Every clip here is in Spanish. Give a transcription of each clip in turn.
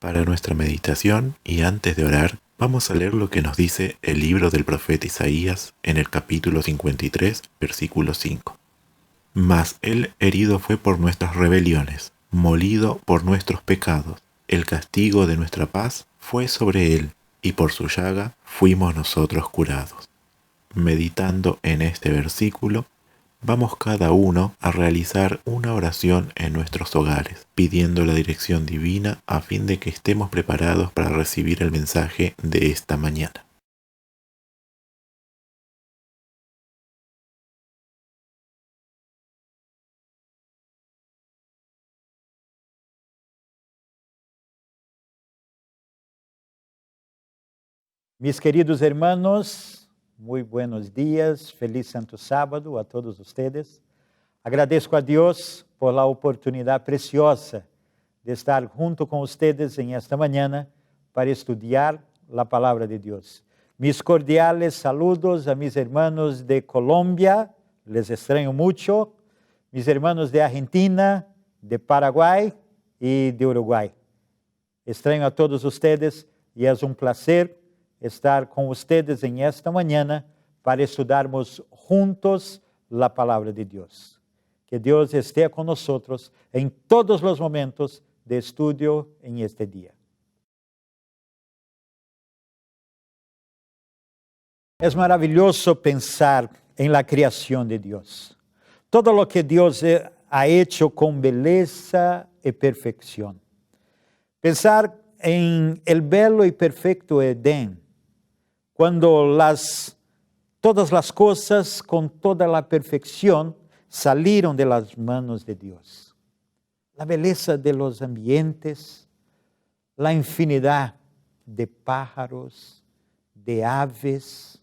Para nuestra meditación y antes de orar, vamos a leer lo que nos dice el libro del profeta Isaías en el capítulo 53, versículo 5. Mas él herido fue por nuestras rebeliones, molido por nuestros pecados. El castigo de nuestra paz fue sobre él, y por su llaga fuimos nosotros curados. Meditando en este versículo, vamos cada uno a realizar una oración en nuestros hogares, pidiendo la dirección divina a fin de que estemos preparados para recibir el mensaje de esta mañana. Mis queridos hermanos, muy buenos días, feliz Santo Sábado a todos ustedes. Agradezco a Dios por la oportunidad preciosa de estar junto con ustedes en esta mañana para estudiar la palabra de Dios. Mis cordiales saludos a mis hermanos de Colombia, les extraño mucho, mis hermanos de Argentina, de Paraguay y de Uruguay. Extraño a todos ustedes y es un placer estar com ustedes em esta manhã para estudarmos juntos a palavra de Deus. Que Deus esteja conosco em todos os momentos de estudio em este dia. É maravilhoso pensar em la criação de Deus. Todo lo que Deus ha hecho com beleza e perfeição. Pensar em el belo e perfeito Edén, quando todas as coisas com toda a perfeição saíram de las manos de Deus. A beleza de los ambientes, a infinidade de pájaros, de aves,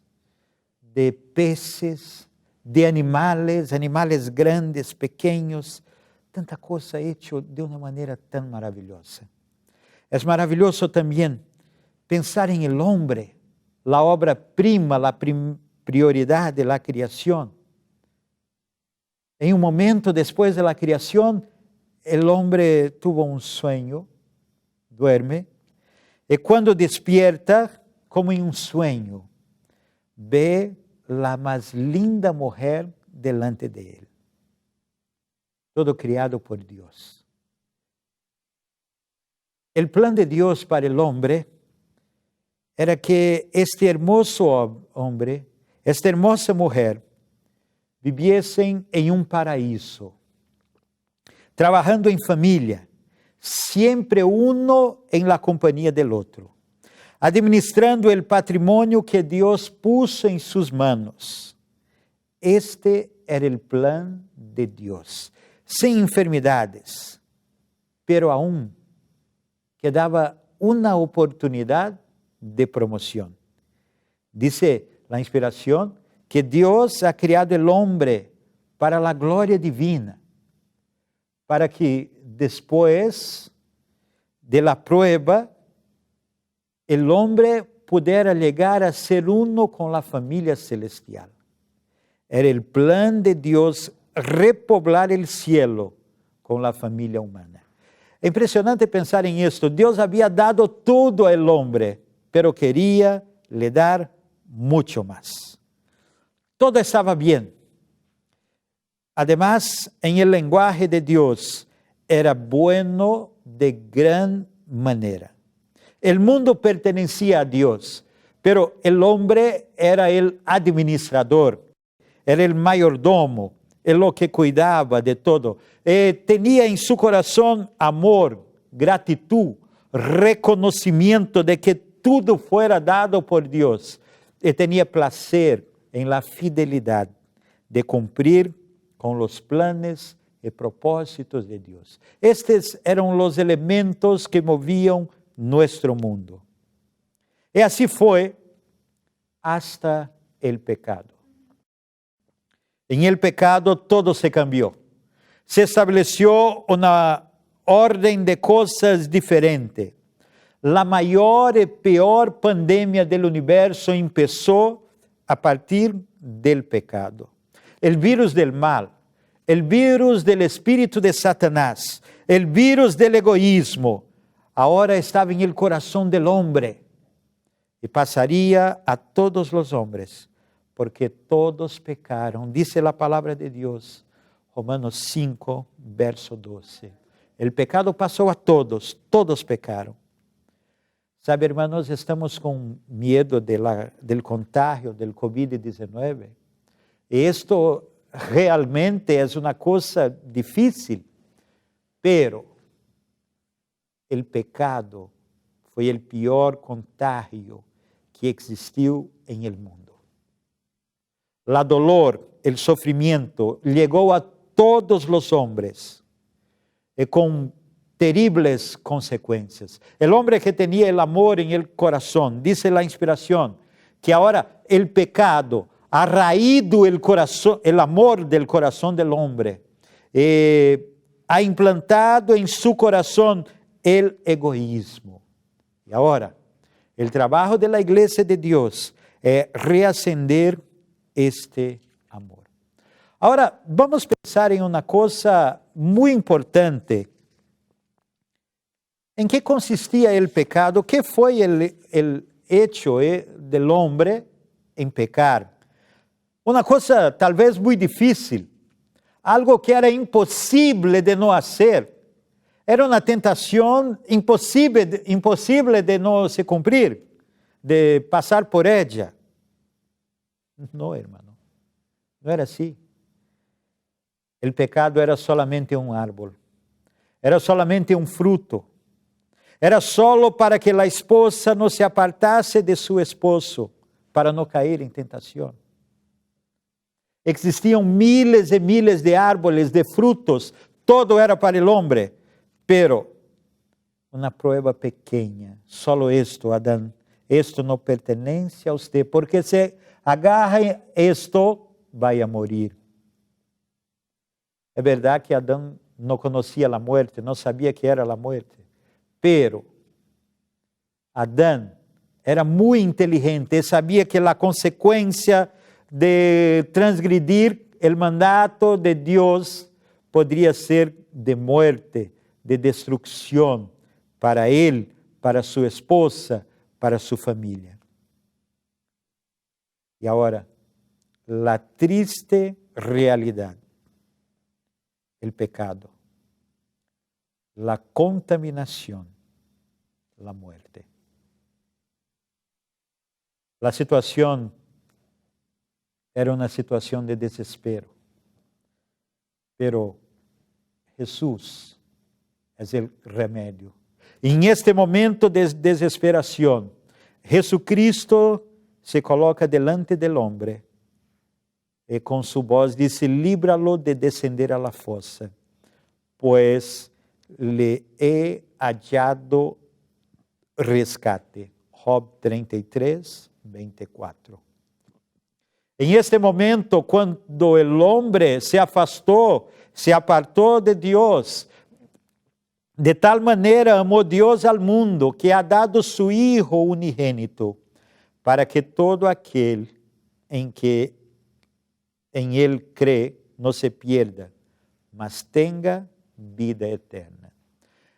de peces, de animales grandes, pequenos, tanta coisa hecha de uma maneira tão maravilhosa. É maravilhoso também pensar em el hombre, la obra-prima, la prioridade de la criação. Em um momento depois de la criação, el hombre tuvo um sonho, duerme, e quando despierta, como em um sonho, ve la mais linda mulher delante de ele. Todo criado por Deus. El plan de Deus para el hombre era que este hermoso homem, esta hermosa mulher, viviessem em um paraíso, trabalhando em família, sempre uno em la companhia del outro, administrando el patrimônio que Deus puso em suas manos. Este era el plan de Deus, sem enfermidades, pero aún quedava uma oportunidade de promoção. Dice la inspiración que Dios ha creado el hombre para la gloria divina, para que después de la prueba, el hombre pudiera llegar a ser uno con la familia celestial. Era el plan de Dios repoblar el cielo con la familia humana. É impressionante pensar em isto. Deus havia dado tudo ao homem, pero queria lhe dar muito mais. Todo estava bem. Además, em el lenguaje de Deus, era bueno de gran manera. El mundo pertenecia a Deus, pero el hombre era el administrador, era el mayordomo, el que cuidava de todo. Tinha em seu coração amor, gratitud, reconhecimento de que tudo fuera dado por Deus. E tinha prazer em la fidelidade de cumprir com os planos e propósitos de Deus. Estes eram os elementos que moviam nosso mundo. E assim foi hasta el pecado. Em el pecado todo se cambiou. Se estabeleceu uma ordem de coisas diferente. A maior e pior pandemia do universo começou a partir del pecado. El virus del mal, el virus del espírito de Satanás, el virus del egoísmo, ahora estaba en el corazón del hombre y pasaría a todos los hombres, porque todos pecaron. Dice la palabra de Dios, Romanos 5, verso 12. El pecado pasó a todos, todos pecaron. Sabe, hermanos, estamos con miedo del contagio del COVID-19. Y esto realmente es una cosa difícil, pero el pecado fue el peor contagio que existió en el mundo. La dolor, el sufrimiento llegó a todos los hombres con terribles consecuencias. El hombre que tenía el amor en el corazón, dice la inspiración, que ahora el pecado ha raído el amor del corazón del hombre, ha implantado en su corazón el egoísmo. Y ahora, el trabajo de la iglesia de Dios es reacender este amor. Ahora, vamos a pensar en una cosa muy importante. ¿En qué consistía el pecado? ¿Qué fue el hecho del hombre en pecar? Una cosa tal vez muy difícil, algo que era imposible de no hacer. Era una tentación imposible de no se cumplir, de pasar por ella. No, hermano, no era así. El pecado era solamente un árbol, era solamente un fruto. Era solo para que la esposa no se apartase de su esposo, para no caer en tentación. Existían miles y miles de árboles, de frutos, todo era para el hombre, pero una prueba pequeña, solo esto, Adán, esto no pertenece a usted, porque si agarra esto, va a morir. Es verdad que Adán no conocía la muerte, no sabía que era la muerte. Pero Adán era muy inteligente, sabía que la consecuencia de transgredir el mandato de Dios podría ser de muerte, de destrucción para él, para su esposa, para su familia. Y ahora, la triste realidad, el pecado, la contaminación, la muerte. La situación era una situación de desespero, pero Jesús es el remedio. En este momento de desesperación, Jesucristo se coloca delante del hombre y con su voz dice: líbralo de descender a la fosa, pues le he hallado rescate. Job 33, 24. En este momento, cuando el hombre se afastó, se apartó de Dios, de tal manera amó Dios al mundo que ha dado su Hijo unigénito, para que todo aquel en Él cree no se pierda, mas tenga vida eterna.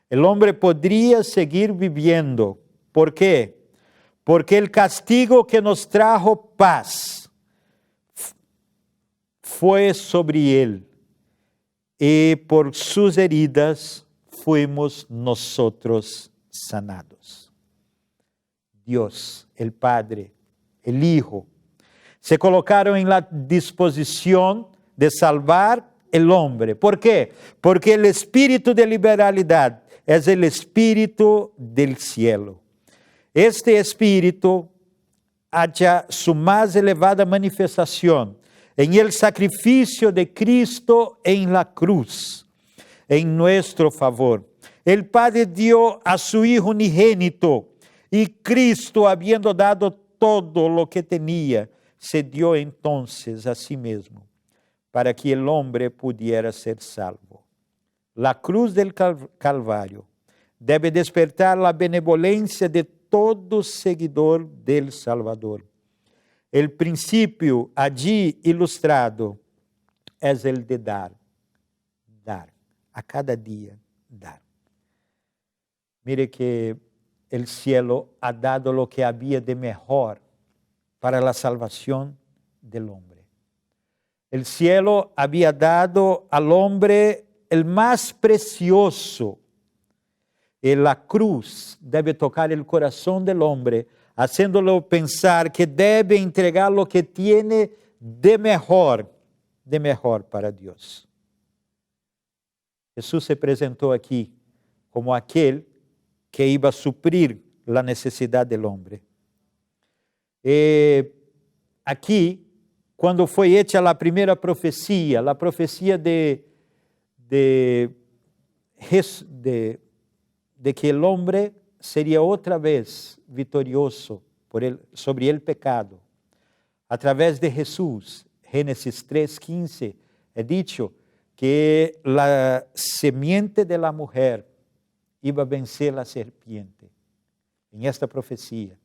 El hombre podría seguir viviendo. ¿Por qué? Porque el castigo que nos trajo paz fue sobre él, y por sus heridas fuimos nosotros sanados. Dios, el Padre, el Hijo, se colocaron en la disposición de salvar el hombre. ¿Por qué? Porque el espíritu de liberalidad es el espíritu del cielo. Este espíritu halla su más elevada manifestación en el sacrificio de Cristo en la cruz, en nuestro favor. El Padre dio a su Hijo unigénito, y Cristo, habiendo dado todo lo que tenía, se dio entonces a sí mismo, para que el hombre pudiera ser salvo. La cruz del Calvario debe despertar la benevolencia de todo seguidor del Salvador. El principio allí ilustrado es el de dar, a cada día dar. Mire que el cielo ha dado lo que había de mejor para la salvación del hombre. El cielo había dado al hombre el más precioso. Y la cruz debe tocar el corazón del hombre, haciéndolo pensar que debe entregar lo que tiene de mejor para Dios. Jesús se presentó aquí como aquel que iba a suplir la necesidad del hombre. Aquí, cuando fue hecha la primera profecía, la profecía de que el hombre sería otra vez victorioso sobre el pecado, a través de Jesús, Génesis 3:15, he dicho que la semiente de la mujer iba a vencer la serpiente. En esta profecía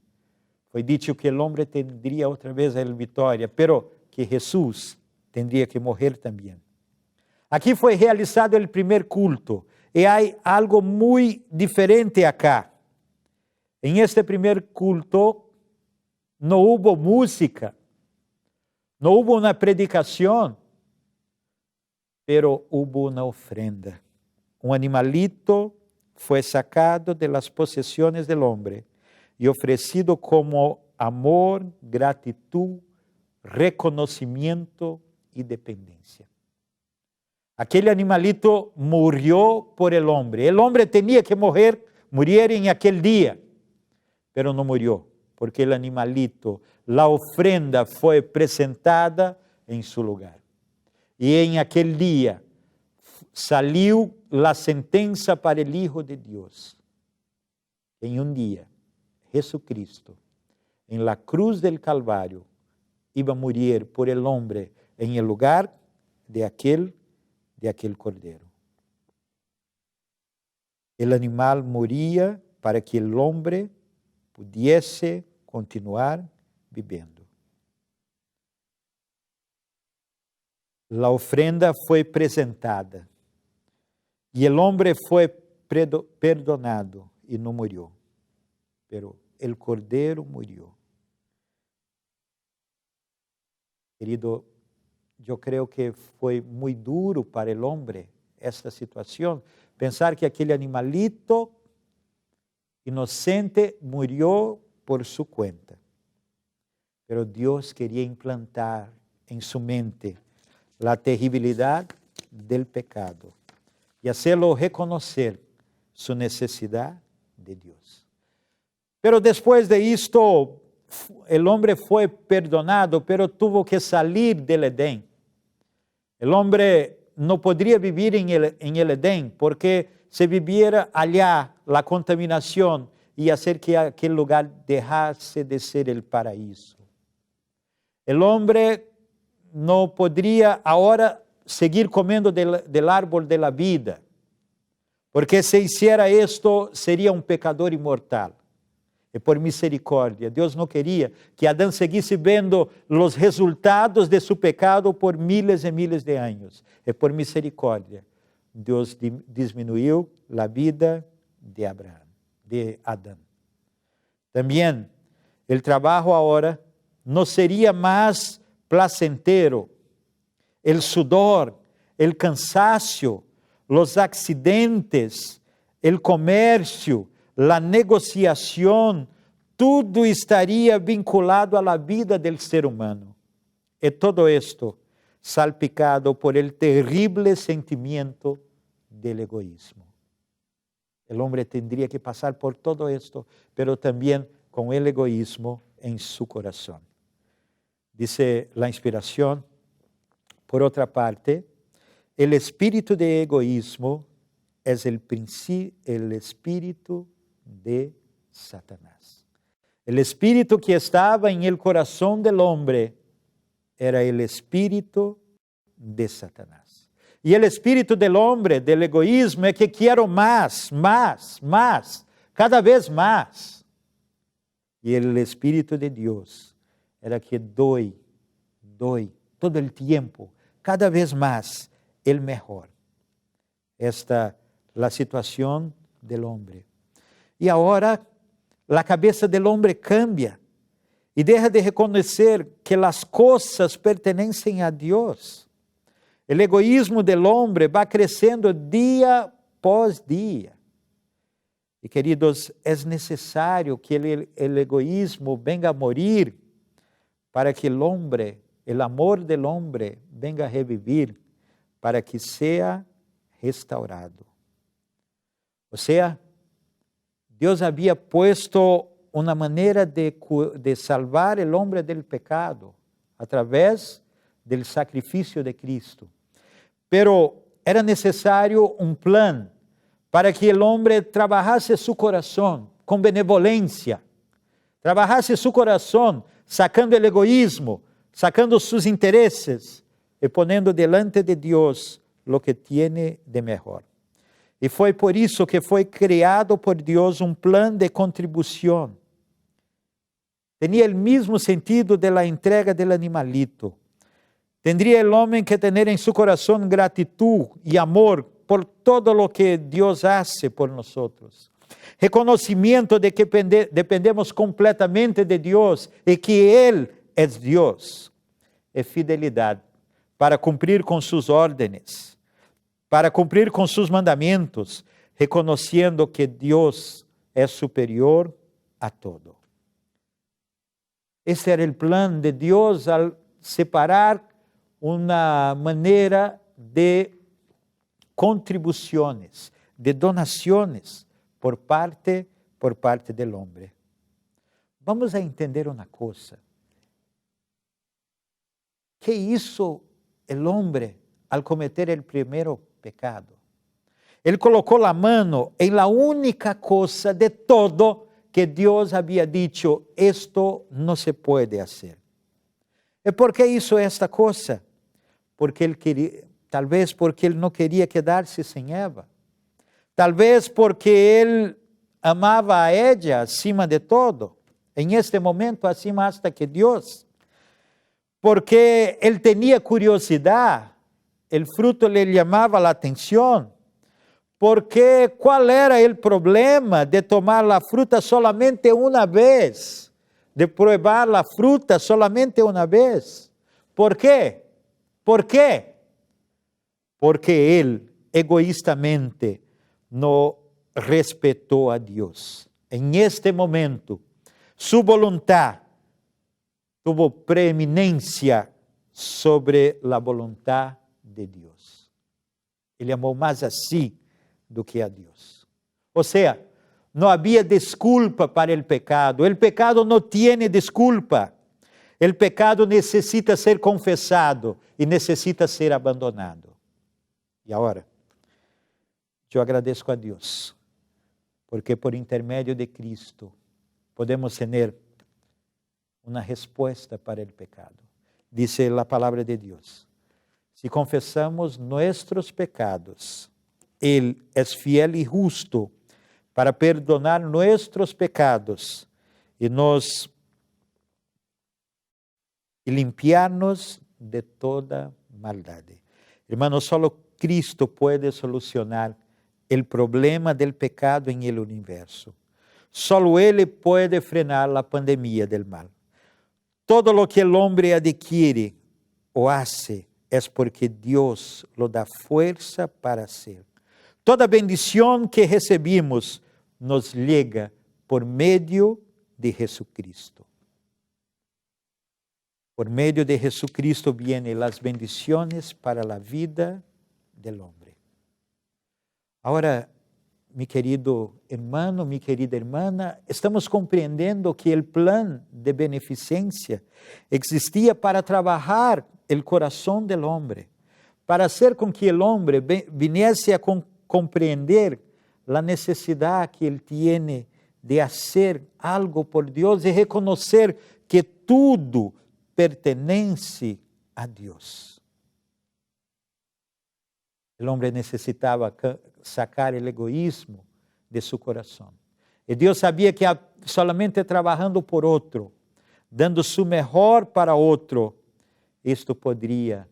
foi dicho que el hombre tendría otra vez la victoria, pero que Jesús tendría que morrer también. Aquí fue realizado el primer culto, y hay algo muy diferente acá. En este primer culto no hubo música, no hubo una predicación, pero hubo una ofrenda. Un animalito fue sacado de las posesiones del hombre y ofrecido como amor, gratitud, reconocimiento y dependencia. Aquel animalito murió por el hombre. El hombre tenía que morir en aquel día, pero no murió, porque el animalito, la ofrenda fue presentada en su lugar. Y en aquel día salió la sentencia para el Hijo de Dios. En un día, Jesucristo, en la cruz del Calvario, iba a morir por el hombre en el lugar de aquel cordero. El animal moría para que el hombre pudiese continuar viviendo. La ofrenda fue presentada y el hombre fue perdonado y no murió, pero el cordero murió. Querido, yo creo que fue muy duro para el hombre esta situación, pensar que aquel animalito inocente murió por su cuenta. Pero Dios quería implantar en su mente la terribilidad del pecado y hacerlo reconocer su necesidad de Dios. Pero después de esto, el hombre fue perdonado, pero tuvo que salir del Edén. El hombre no podría vivir en el Edén, porque si viviera allá la contaminación y hacer que aquel lugar dejase de ser el paraíso. El hombre no podría ahora seguir comiendo del árbol de la vida, porque si hiciera esto sería un pecador inmortal. E por misericórdia, Deus não queria que Adão seguisse vendo os resultados de seu pecado por miles e miles de anos. E por misericórdia, Deus diminuiu a vida de Adão. Também, o trabalho agora não seria mais placentero. O sudor, o cansaço, os acidentes, o comércio, la negociación, tudo estaría vinculado a la vida del ser humano. Y todo esto salpicado por el terrible sentimiento del egoísmo. El hombre tendría que pasar por todo esto, pero también con el egoísmo en su corazón. Dice la inspiración, por otra parte, el espíritu de egoísmo es el espíritu de Satanás. El espíritu que estaba en el corazón del hombre era el espíritu de Satanás. Y el espíritu del hombre, del egoísmo, es que quiero más, cada vez más. Y el espíritu de Dios era que doy todo el tiempo, cada vez más, el mejor. Esta la situación del hombre. Y ahora la cabeza del hombre cambia y deja de reconocer que las cosas pertenecen a Dios. El egoísmo del hombre va creciendo día por día. Y queridos, es necesario que el egoísmo venga a morir para que el hombre, el amor del hombre venga a revivir, para que sea restaurado. O sea, Dios había puesto una manera de salvar el hombre del pecado a través del sacrificio de Cristo. Pero era necesario un plan para que el hombre trabajase su corazón con benevolencia, trabajase su corazón sacando el egoísmo, sacando sus intereses y poniendo delante de Dios lo que tiene de mejor. E foi por isso que foi criado por Deus um plano de contribuição. Tinha o mesmo sentido de la entrega del animalito. Tendría o homem que ter em seu coração gratitud e amor por todo lo que Deus hace por nós. Reconhecimento de que dependemos completamente de Deus e que Ele é Deus. E fidelidade para cumprir com suas ordens, para cumprir com seus mandamentos, reconhecendo que Deus é superior a todo. Esse era o plano de Deus al separar uma maneira de contribuições, de donações por parte do homem. Vamos a entender uma coisa. Que hizo el hombre al cometer el primer pecado? Él colocó la mano en la única cosa de todo que Dios había dicho, esto no se puede hacer. ¿Y por qué hizo esta cosa? Porque él quería, tal vez porque él no quería quedarse sin Eva. Tal vez porque él amaba a ella acima de todo. En este momento, acima hasta que Dios. Porque ele tinha curiosidade, o fruto lhe chamava a atenção, porque qual era o problema de tomar a fruta solamente uma vez, de provar a fruta solamente uma vez? ¿Por quê? ¿Por quê? Porque ele egoístamente não respeitou a Deus. Em este momento, sua vontade tuvo preeminência sobre a vontade de Deus. Ele amou mais a si do que a Deus. Ou seja, não havia desculpa para o pecado. O pecado não tem desculpa. O pecado necessita ser confessado e necessita ser abandonado. E agora, eu agradeço a Deus, porque por intermédio de Cristo podemos ter uma resposta para o pecado. Diz a palavra de Deus: se confessamos nossos pecados, Ele é fiel e justo para perdonar nossos pecados e limpiar-nos de toda maldade. Hermanos, só Cristo pode solucionar o problema do pecado em el universo. Só Ele pode frenar a pandemia del mal. Todo lo que el hombre adquiere o hace es porque Dios lo da fuerza para hacer. Toda bendición que recebimos nos llega por medio de Jesucristo. Por medio de Jesucristo vienen las bendiciones para la vida del hombre. Ahora, mi querido hermano, mi querida hermana, estamos compreendendo que o plano de beneficência existia para trabalhar o coração do homem, para hacer com que o homem viniese a compreender a necessidade que ele tem de fazer algo por Deus e reconhecer que tudo pertence a Deus. O homem necessitava sacar o egoísmo de seu coração. E Deus sabia que solamente trabalhando por outro, dando su melhor para outro, isto poderia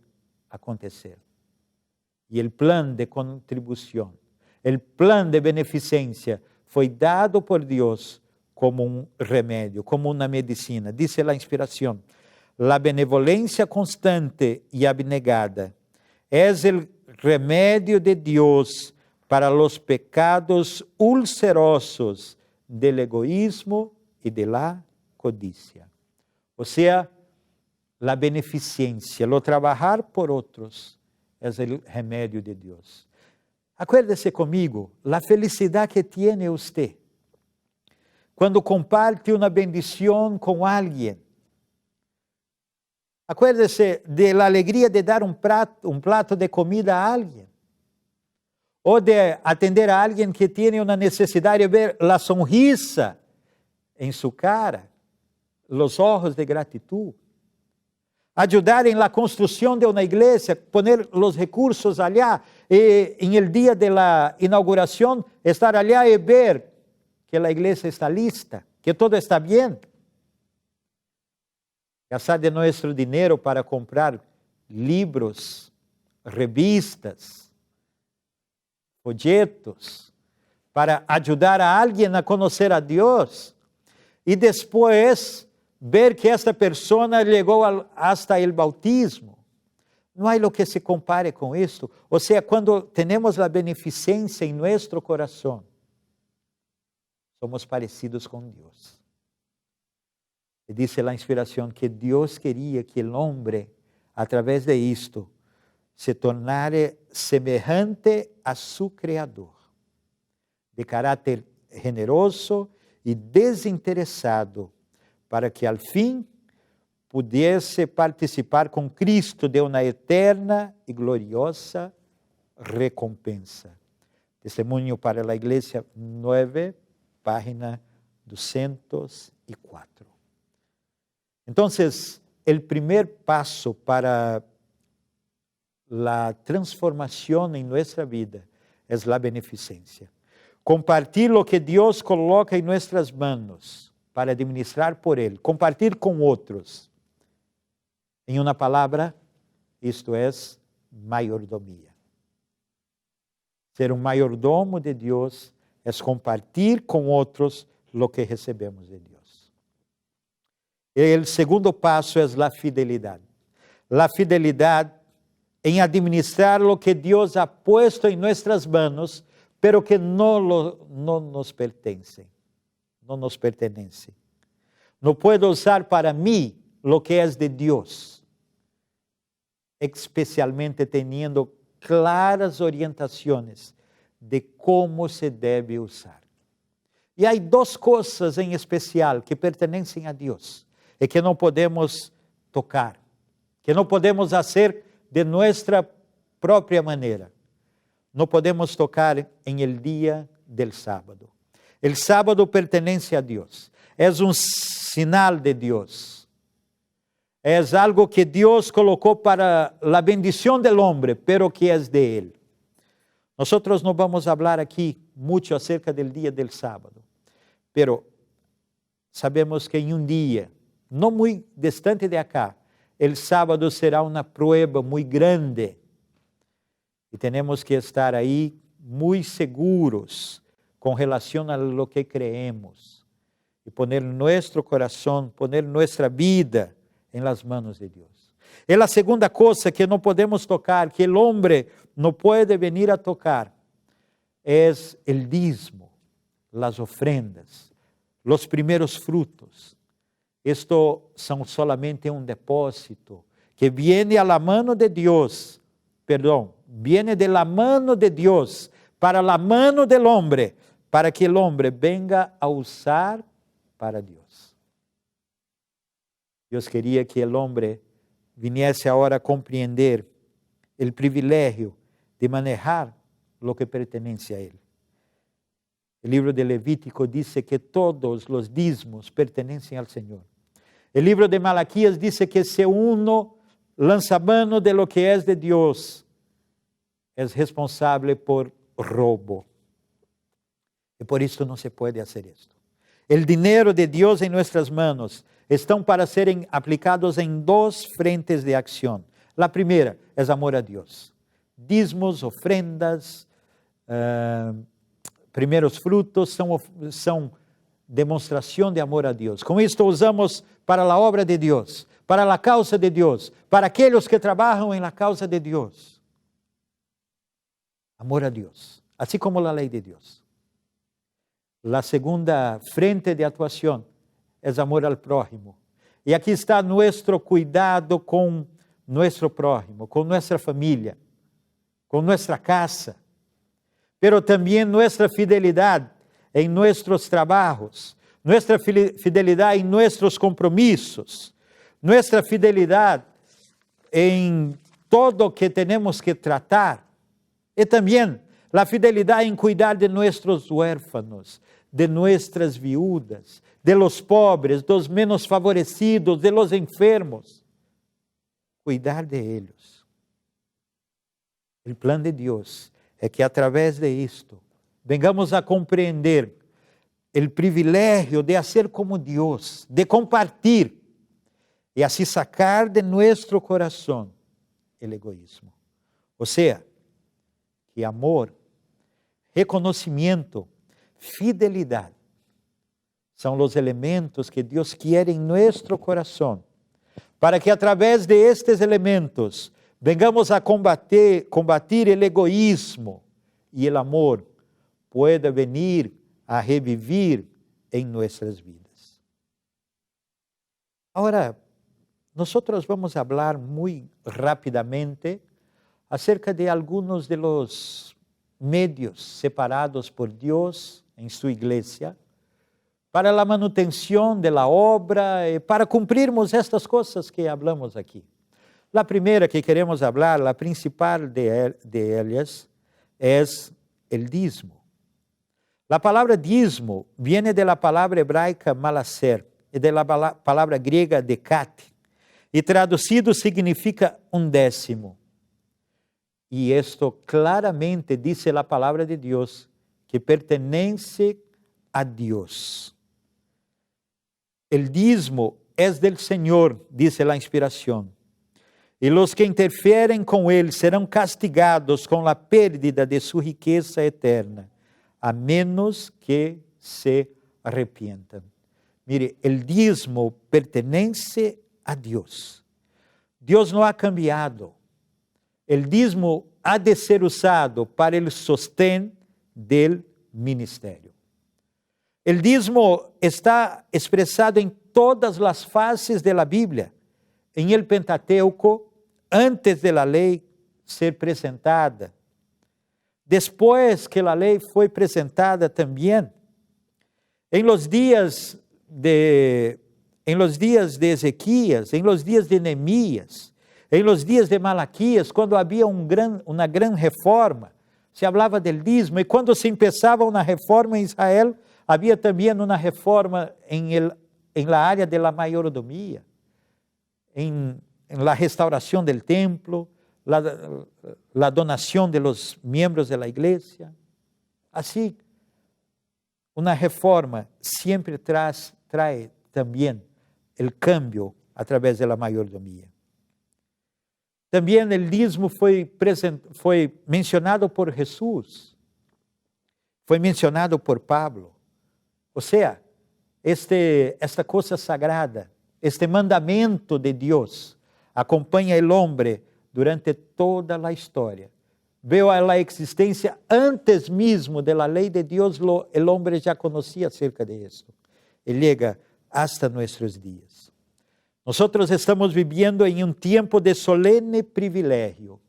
acontecer. E o plano de contribuição, o plano de beneficência foi dado por Deus como um remédio, como uma medicina. Dice a inspiração: la benevolencia constante y abnegada es el remedio de Dios para los pecados ulcerosos del egoísmo y de la codicia. O sea, la beneficencia, lo trabajar por otros, es el remedio de Dios. Acuérdese comigo, la felicidad que tiene usted cuando comparte una bendición con alguien. Acuérdese de la alegría de dar un plato de comida a alguien. O de atender a alguien que tiene una necesidad de ver la sonrisa en su cara, los ojos de gratitud. Ayudar en la construcción de una iglesia, poner los recursos allá, y en el día de la inauguración estar allá y ver que la iglesia está lista, que todo está bien. Gastar de nuestro dinero para comprar libros, revistas, folletos, para ayudar a alguien a conocer a Dios. Y después ver que esta persona llegó hasta el bautismo. No hay lo que se compare con esto. O sea, cuando tenemos la beneficencia en nuestro corazón, somos parecidos con Dios. Y dice la inspiración que Dios quería que el hombre, a través de esto, se tornara semejante a su Creador, de carácter generoso y desinteresado, para que al fin pudiese participar con Cristo de una eterna y gloriosa recompensa. Testemunho para la Iglesia 9, página 204. Entonces, el primer paso para la transformación en nuestra vida es la beneficencia. Compartir lo que Dios coloca en nuestras manos para administrar por Él, compartir con otros. En una palabra, esto es mayordomía. Ser un mayordomo de Dios es compartir con otros lo que recebemos de Dios. El segundo paso es la fidelidad. La fidelidad en administrar lo que Dios ha puesto en nuestras manos, pero que no nos pertenece. No nos pertenece. No puedo usar para mí lo que es de Dios, especialmente teniendo claras orientaciones de cómo se debe usar. Y hay dos cosas en especial que pertenecen a Dios y que no podemos tocar, que no podemos hacer de nuestra propia manera. No podemos tocar en el día del sábado. El sábado pertenece a Dios. Es un sinal de Dios. Es algo que Dios colocó para la bendición del hombre, pero que es de Él. Nosotros no vamos a hablar aquí mucho acerca del día del sábado, pero sabemos que en un día, no muy distante de acá, el sábado será una prueba muy grande. Y tenemos que estar ahí muy seguros con relación a lo que creemos, y poner nuestro corazón, poner nuestra vida en las manos de Dios. Y la segunda cosa que no podemos tocar, que el hombre no puede venir a tocar, es el diezmo, las ofrendas, los primeros frutos. Esto son solamente un depósito que viene a la mano de Dios, viene de la mano de Dios para la mano del hombre, para que el hombre venga a usar para Dios. Dios quería que el hombre viniese ahora a comprender el privilegio de manejar lo que pertenece a Él. El libro de Levítico dice que todos los diezmos pertenecen al Señor. El libro de Malaquías dice que si uno lanza mano de lo que es de Dios, es responsable por robo. Y por eso no se puede hacer esto. El dinero de Dios en nuestras manos están para ser aplicados en dos frentes de acción. La primera es amor a Dios. Diezmos, ofrendas, primeiros frutos são demonstração de amor a Deus. Com isto usamos para a obra de Deus, para a causa de Deus, para aqueles que trabalham na causa de Deus. Amor a Deus, assim como a lei de Deus. A segunda frente de atuação é amor ao prójimo. E aqui está nosso cuidado com nosso prójimo, com nossa família, com nossa casa, pero também nossa fidelidade em nossos trabalhos, nossa fidelidade em nossos compromissos, nossa fidelidade em todo que temos que tratar, e também a fidelidade em cuidar de nossos huérfanos, de nossas viúvas, de los pobres, dos menos favorecidos, de los enfermos. Cuidar de eles. O plano de Deus é que, através de isto, vengamos a compreender o privilégio de ser como Deus, de compartilhar, e assim sacar de nosso coração o egoísmo. Ou seja, que amor, reconhecimento, fidelidade são os elementos que Deus quer em nosso coração, para que através de estes elementos vengamos a combater o egoísmo e o amor pueda venir a revivir em nossas vidas. Agora, nós vamos falar muito rapidamente acerca de alguns de los medios separados por Deus em sua igreja para a manutenção da obra e para cumprirmos estas coisas que hablamos aqui. A primeira que queremos falar, a principal de elas, é o dízimo. A palavra dízimo viene de la palavra hebraica malacer e de la palavra grega decate, e traduzido significa décimo. E isto claramente diz a palavra de Deus, que pertenece a Deus. El dízimo es del Señor, dice la inspiración, y los que interfieren con él serán castigados con la pérdida de su riqueza eterna, a menos que se arrepientan. Mire, el dízimo pertenece a Dios. Dios no ha cambiado. El dízimo ha de ser usado para el sostén del ministerio. El dízimo está expresado em todas as faces da Bíblia, em el Pentateuco, antes de la lei ser apresentada, depois que a lei foi apresentada também, em los dias de Ezequias, em los dias de Neemias, em los dias de Malaquias, quando havia uma grande reforma, se falava del dízimo, e quando se começava uma reforma em Israel, havia também uma reforma em la área de la mayordomia, em la restauração del templo, la donação de los miembros de la iglesia. Assim, uma reforma sempre trae também o cambio a través de la mayordomia. Também o dízimo foi mencionado por Jesus, foi mencionado por Pablo. Ou seja, esta coisa sagrada, este mandamento de Deus, acompanha o homem durante toda a história. Veio a existência antes mesmo da lei de Deus, o homem já conhecia acerca de isso. E chega hasta nossos dias. Nós estamos vivendo em um tempo de solene privilégio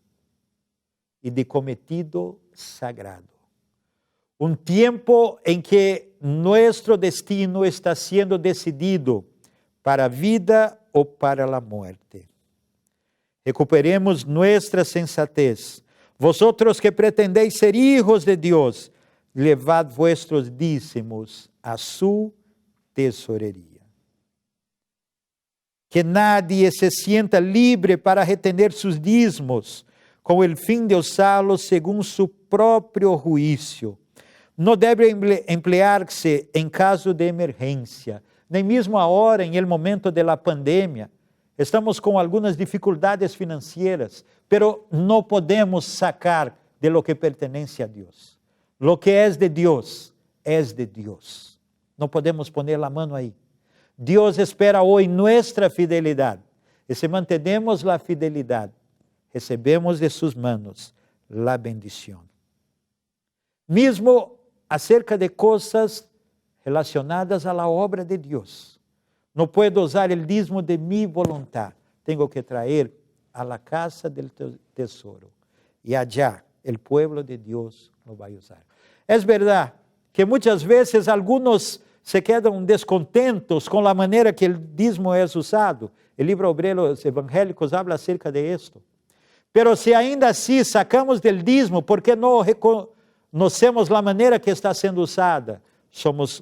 e de cometido sagrado. Um tempo em que nosso destino está sendo decidido para a vida ou para a morte. Recuperemos nossa sensatez. Vosotros que pretendeis ser hijos de Deus, levad vuestros dízimos a su tesorería. Que nadie se sienta libre para retener sus dízimos, com el fim de usá-los según su propio juicio. Não deve emplear-se em caso de emergência, nem mesmo agora, em el momento de la pandemia. Estamos com algumas dificuldades financeiras, pero não podemos sacar de lo que pertenece a Deus. Lo que es de Dios, es de Dios. No podemos poner la mano ahí. Dios espera hoy nuestra fidelidad. Y si mantenemos la fidelidad, recebemos de sus manos la bendición. Mismo acerca de cosas relacionadas a la obra de Dios. No puedo usar el dízimo de mi voluntad. Tengo que traer a la casa del tesoro. Y allá el pueblo de Dios lo va a usar. Es verdad que muchas veces algunos se quedan descontentos com a maneira que o dízimo é usado. O livro Obreiros Evangélicos habla acerca de esto. Pero se ainda assim sacamos del dízimo, porque não reconhecemos a maneira que está sendo usada, somos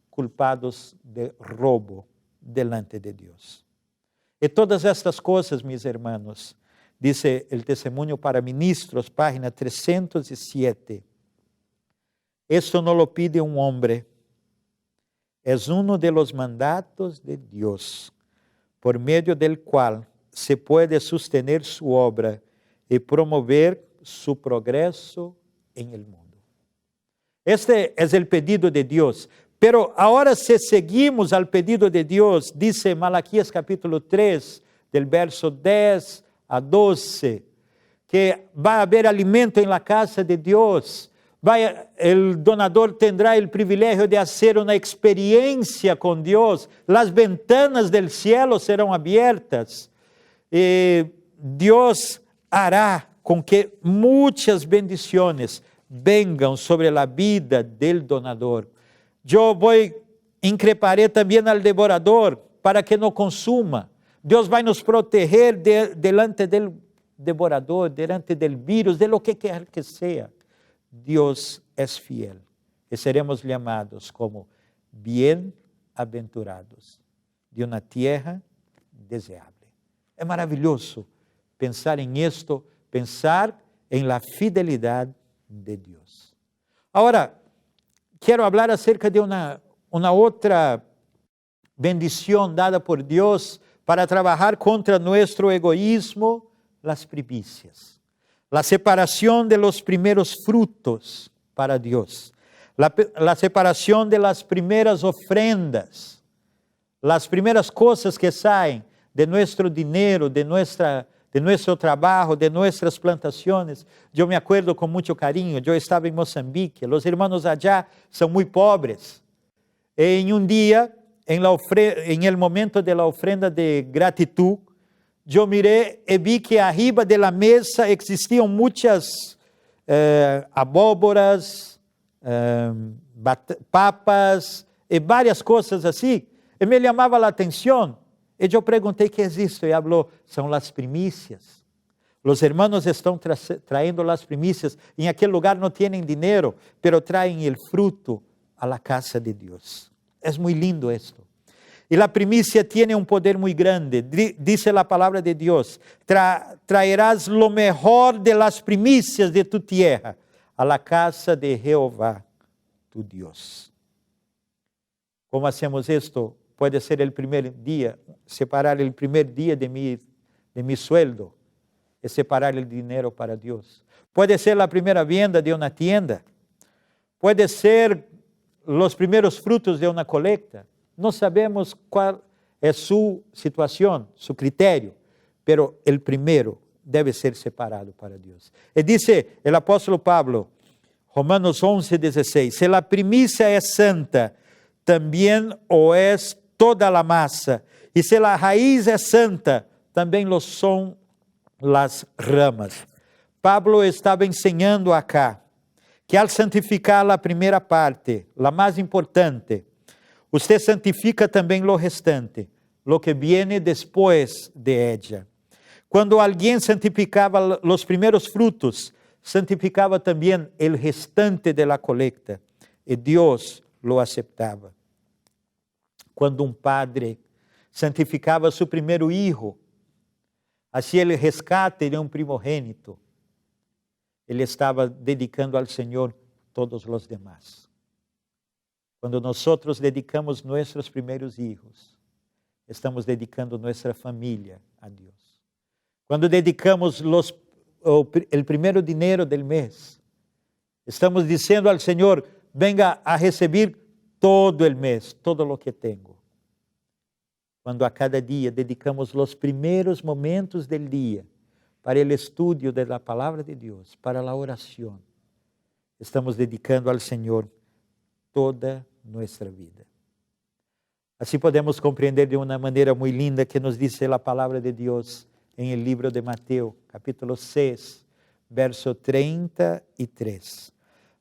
culpados de roubo delante de Deus. E todas estas coisas, mis hermanos, dice el Testemunho para Ministros, página 307. Esto no lo pide un hombre, es uno de los mandatos de Dios, por medio del cual se puede sostener su obra y promover su progreso en el mundo. Este es el pedido de Dios. Pero ahora si seguimos al pedido de Dios, dice Malaquías capítulo 3, del verso 10 a 12, que va a haber alimento en la casa de Dios. El donador tendrá el privilegio de hacer una experiencia con Dios. Las ventanas del cielo serán abiertas. Dios hará con que muchas bendiciones vengan sobre la vida del donador. Yo increparé también al devorador para que no consuma. Dios va a nos proteger delante del devorador, delante del virus, de lo que quer que sea. Dios es fiel y seremos llamados como bem-aventurados de una tierra deseable. É maravilhoso pensar em esto, pensar em la fidelidad de Dios. Ahora, quero falar acerca de uma outra bendição dada por Deus para trabalhar contra nosso egoísmo, las primicias. La separación de los primeros frutos para Dios. La separación de las primeras ofrendas. Las primeras cosas que salen de nuestro dinero, de nuestro trabajo, de nuestras plantaciones. Yo me acuerdo con mucho cariño, yo estaba en Mozambique, los hermanos allá son muy pobres. En un día, en el momento de la ofrenda de gratitud, yo miré y vi que arriba de la mesa existían muchas abóboras, papas y varias cosas así. Y me llamaba la atención. Y yo pregunté, ¿qué es esto? Y habló, son las primicias. Los hermanos están trayendo las primicias. En aquel lugar no tienen dinero, pero traen el fruto a la casa de Dios. Es muy lindo esto. Y la primicia tiene un poder muy grande. Dice la palabra de Dios, traerás lo mejor de las primicias de tu tierra a la casa de Jehová, tu Dios. ¿Cómo hacemos esto? Puede ser el primer día, separar el primer día de mi sueldo y separar el dinero para Dios. Puede ser la primera venta de una tienda. Puede ser los primeros frutos de una colecta. No sabemos cuál es su situación, su criterio, pero el primero debe ser separado para Dios. Y dice el apóstol Pablo, Romanos 11:16, si la primicia es santa, también o es toda la masa, y si la raíz es santa, también lo son las ramas. Pablo estaba enseñando acá que al santificar la primera parte, la más importante, usted santifica também lo restante, lo que viene después de ella. Cuando alguien santificaba los primeros frutos, santificaba también el restante de la colecta, y Dios lo aceptaba. Quando um padre santificava seu primeiro hijo, hacía el rescate de um primogênito, ele estava dedicando ao Senhor todos os demás. Quando nós dedicamos nossos primeiros hijos, estamos dedicando nossa família a Deus. Quando dedicamos o primeiro dinheiro do mês, Estamos dizendo ao Senhor, venga a receber todo o mês, todo o que tenho. Quando a cada dia dedicamos os primeiros momentos do dia para o estudo da palavra de Deus, para a oração, estamos dedicando ao Senhor toda nossa vida. Assim podemos compreender de uma maneira muito linda que nos diz a palavra de Deus em el livro de Mateus, capítulo 6, verso 33.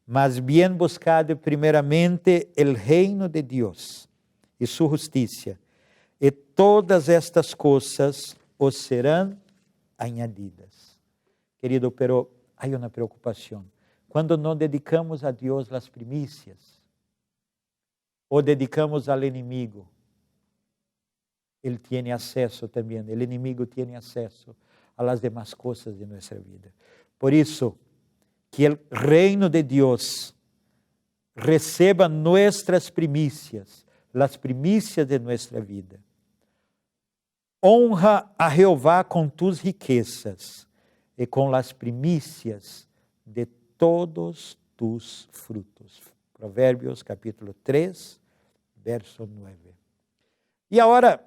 Mas bien buscad primeramente el reino de Deus e su justicia, e todas estas coisas os serão añadidas. Querido, pero há uma preocupação. Quando não dedicamos a Deus as primícias, ou dedicamos ao inimigo, ele tem acesso também, o inimigo tem acesso a las demás coisas de nossa vida. Por isso, que o reino de Deus receba nossas primícias, as primícias de nossa vida. Honra a Jeová com tus riquezas e com as primícias de todos tus frutos. Provérbios capítulo 3, verso 9. E agora,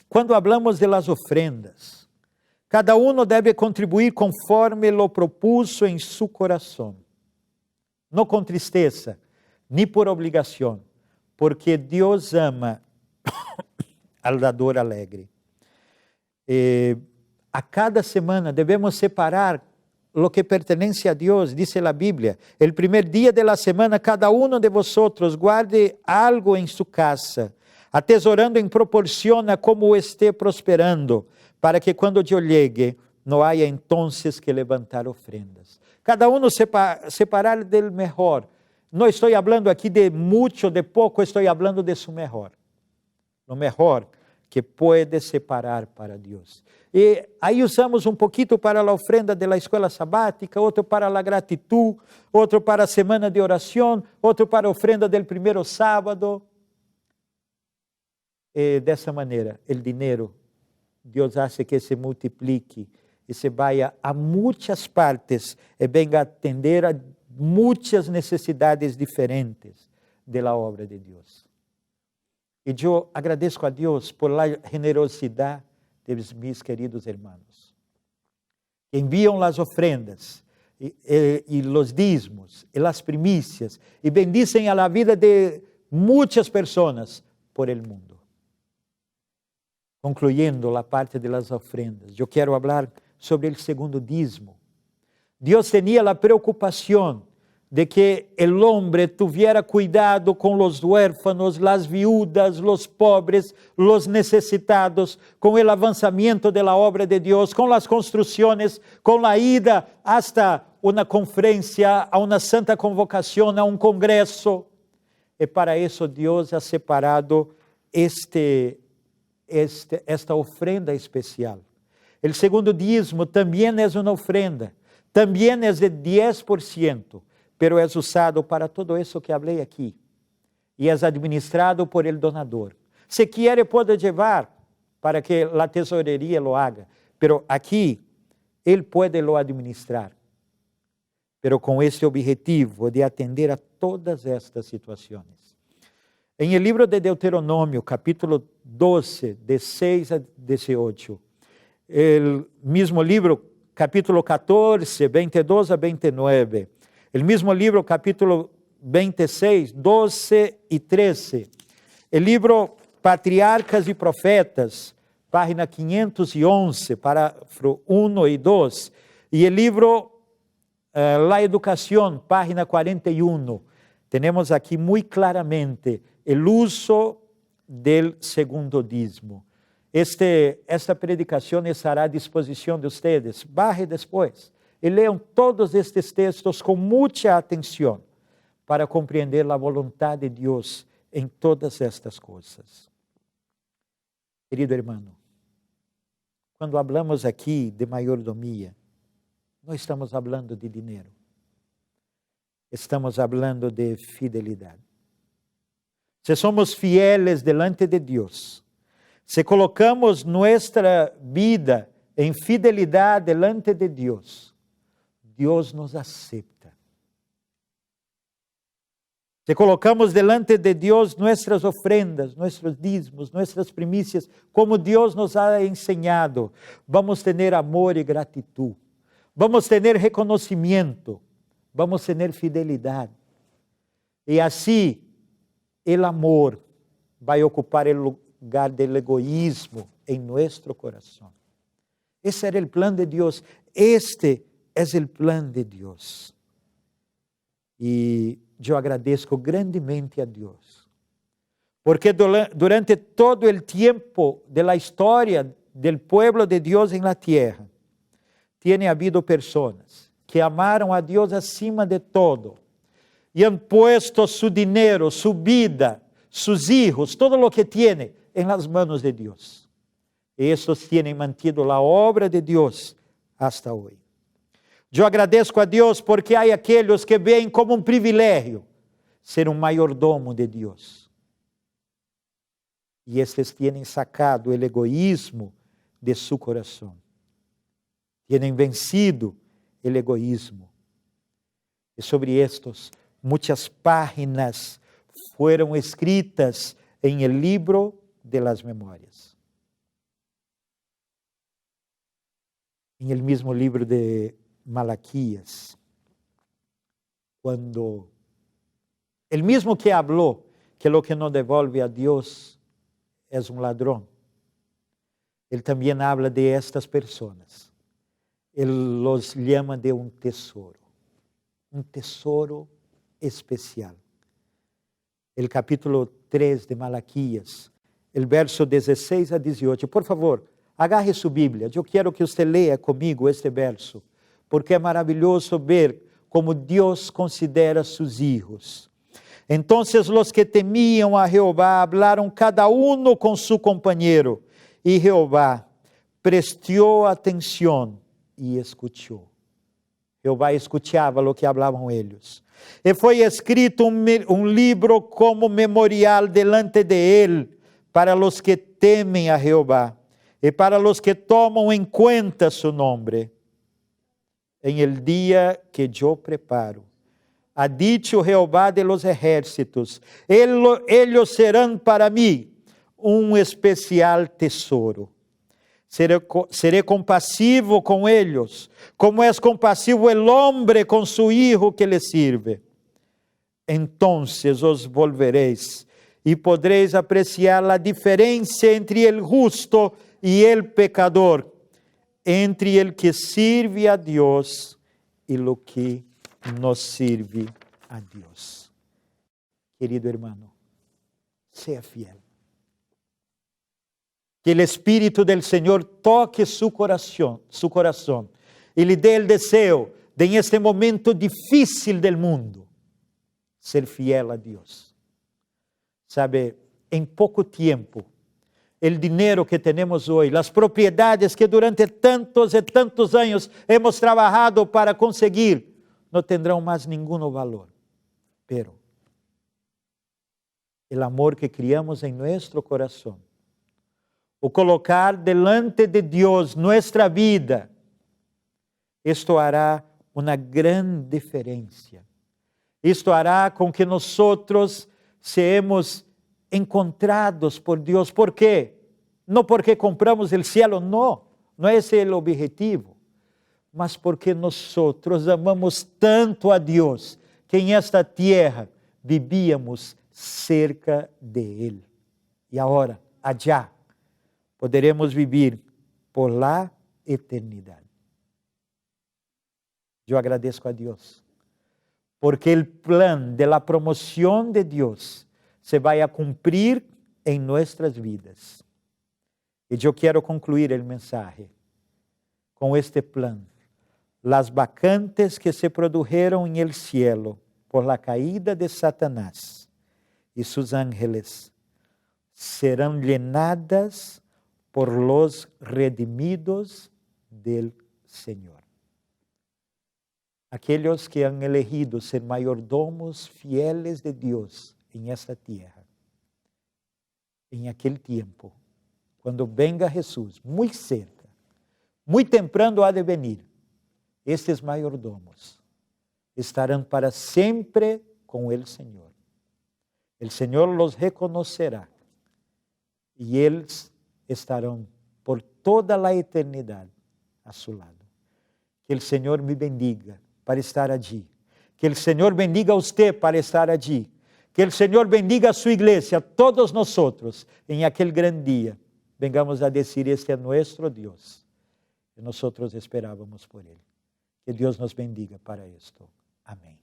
quando hablamos de las ofrendas, cada uno deve contribuir conforme lo propuso em su coração. Não com tristeza, nem por obrigação, porque Deus ama al dador alegre. A cada semana devemos separar lo que pertenece a Deus, dice a Bíblia. El primer dia de la semana, cada uno de vosotros guarde algo em su casa, atesorando em proporção a como esté prosperando, para que quando eu llegue, não haya entonces que levantar ofrendas. Cada uno separar del mejor. Não estou falando aqui de muito, de pouco, estou falando de su mejor. Lo mejor que pode separar para Deus. E aí usamos um pouquinho para a ofrenda da escola sabática, outro para a gratitud, outro para a semana de oração, outro para a ofrenda do primeiro sábado. E dessa maneira, o dinheiro, Deus hace que se multiplique e se vaya a muitas partes e venga a atender a muitas necessidades diferentes da obra de Deus. E eu agradeço a Deus por la generosidade de mis queridos hermanos, que enviam as ofrendas e os dízimos e as primícias e bendicem a la vida de muitas pessoas por el mundo. Concluyendo a parte de las ofrendas, eu quero falar sobre o segundo dízimo. Deus tinha a preocupação de que el hombre tuviera cuidado con los huérfanos, las viudas, los pobres, los necesitados, con el avanzamiento de la obra de Dios, con las construcciones, con la ida hasta una conferencia, a una santa convocación, a un congreso. Y para eso Dios ha separado esta ofrenda especial. El segundo dízimo también es una ofrenda, también es de 10%. Pero é usado para todo isso que falei aqui. E é administrado por el donador. Se quiere, pode levar para que a tesoreria lo haga. Pero aqui, ele pode lo administrar. Pero com esse objetivo de atender a todas estas situações. Em el livro de Deuteronômio, capítulo 12, de 6 a 18. El mismo livro, capítulo 14, 22 a 29. El mismo libro, capítulo 26, 12 e 13. El libro Patriarcas e Profetas, página 511, parágrafo 1 e 2. E el libro La Educación, página 41. Temos aqui muito claramente o uso del segundo dízimo. Esta predicação estará à disposição de vocês. Baje depois. E leiam todos estes textos com muita atenção para compreender a vontade de Deus em todas estas coisas. Querido irmão, quando falamos aqui de mayordomia, não estamos falando de dinheiro. Estamos falando de fidelidade. Se somos fieles delante de Deus, se colocamos nossa vida em fidelidade delante de Deus, Deus nos aceita. Si colocamos delante de Dios nuestras ofrendas, nuestros dízimos, nuestras primicias, como Dios nos ha enseñado, vamos a tener amor y gratitud. Vamos a tener reconocimiento. Vamos a tener fidelidad. Y así el amor va a ocupar el lugar del egoísmo en nuestro corazón. Ese era el plan de Dios. Este es el plan de Dios. Y yo agradezco grandemente a Dios, porque durante todo el tiempo de la historia del pueblo de Dios en la tierra, tiene habido personas que amaron a Dios acima de todo y han puesto su dinero, su vida, sus hijos, todo lo que tiene en las manos de Dios. Y estos tienen mantido la obra de Dios hasta hoy. Eu agradeço a Deus porque há aqueles que veem como um privilégio ser um mayordomo de Deus. E estes têm sacado o egoísmo de seu coração. Têm vencido o egoísmo. E sobre estes, muitas páginas foram escritas em el libro de las memórias. Em el mesmo livro de Malaquías, quando el mismo que habló que lo que no devolve a Dios es un ladrón, él también habla de estas personas. Él los llama de un tesoro especial. El capítulo 3 de Malaquías, el verso 16 a 18. Por favor, agarre su Bíblia. Eu quero que você leia comigo este verso, porque é maravilhoso ver como Deus considera seus hijos. Entonces los que temían a Jehová hablaron cada uno con su compañero, y Jehová prestó atención y escuchó. Jehová escuchava lo que hablavam eles. E foi escrito um livro como memorial delante de él, para los que temem a Jehová, e para los que tomam em conta su nombre. En el día que yo preparo, ha dicho Jehová de los ejércitos, ellos serán para mí un especial tesoro. Seré compasivo con ellos, como es compasivo el hombre con su hijo que le sirve. Entonces os volveréis y podréis apreciar la diferencia entre el justo y el pecador, entre el que sirve a Dios y lo que no sirve a Dios. Querido hermano, sea fiel. Que el Espíritu del Señor toque su corazón y le dé el deseo de en este momento difícil del mundo, ser fiel a Dios. Sabe, en poco tiempo, el dinero que tenemos hoy, las propiedades que durante tantos y tantos años hemos trabajado para conseguir, no tendrán más ningún valor. Pero el amor que criamos en nuestro corazón, o colocar delante de Dios nuestra vida, esto hará una gran diferencia. Esto hará con que nosotros seamos encontrados por Deus. ¿Por quê? Não porque compramos o cielo, não é esse o objetivo, mas porque nós amamos tanto a Deus que em esta terra vivíamos cerca de Ele. E agora, allá, poderemos vivir por la eternidade. Eu agradeço a Deus, porque o plano de la promoção de Deus se vai a cumprir em nossas vidas. E eu quero concluir o mensaje com este plano. Las vacantes que se produjeron en el cielo por la caída de Satanás y sus ángeles serán llenadas por los redimidos del Señor. Aquellos que han elegido ser mayordomos fieles de Dios en esta tierra, en aquel tiempo, cuando venga Jesús, muy cerca, muy temprano ha de venir, estes mayordomos estarão para sempre com el Senhor. El Señor los reconocerá y ellos estarán por toda la eternidad a su lado. Que el Señor me bendiga para estar allí. Que el Señor bendiga a usted para estar allí. Que el Señor bendiga a su iglesia, a todos nosotros, en aquel gran día. Vengamos a decir, este es nuestro Dios. Y nosotros esperábamos por Él. Que Dios nos bendiga para esto. Amén.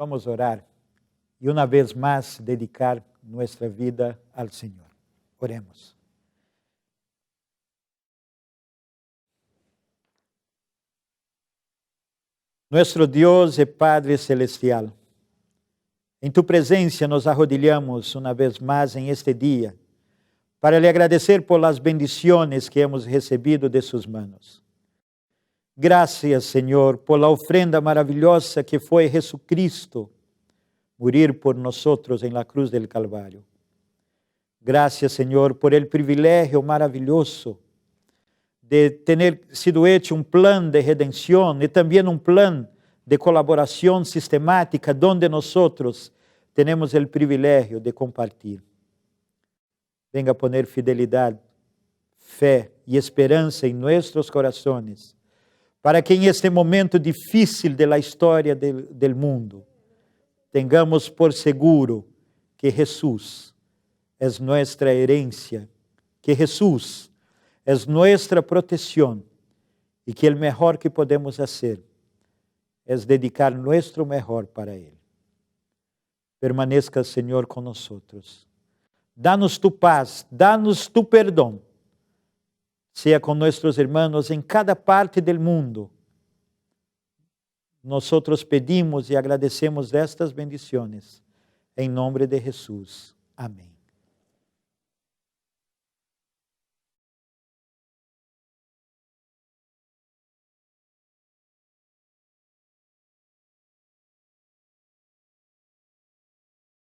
Vamos a orar y una vez más dedicar nuestra vida al Señor. Oremos. Nuestro Dios y Padre Celestial, en tu presencia nos arrodillamos una vez más en este día para le agradecer por las bendiciones que hemos recibido de sus manos. Gracias, Señor, por la ofrenda maravillosa que fue Jesucristo morir por nosotros en la cruz del Calvario. Gracias, Señor, por el privilegio maravilloso de tener sido hecho un plan de redención y también un plan de colaboración sistemática donde nosotros tenemos el privilegio de compartir. Venga a poner fidelidad, fe y esperanza en nuestros corazones, para que en este momento difícil de la historia del mundo, tengamos por seguro que Jesús es nuestra herencia, que Jesús es nuestra protección y que el mejor que podemos hacer es dedicar nuestro mejor para Él. Permanezca, Señor, con nosotros. Danos tu paz, danos tu perdón. Sea con nuestros hermanos en cada parte del mundo. Nosotros pedimos y agradecemos estas bendiciones. En nombre de Jesús. Amén.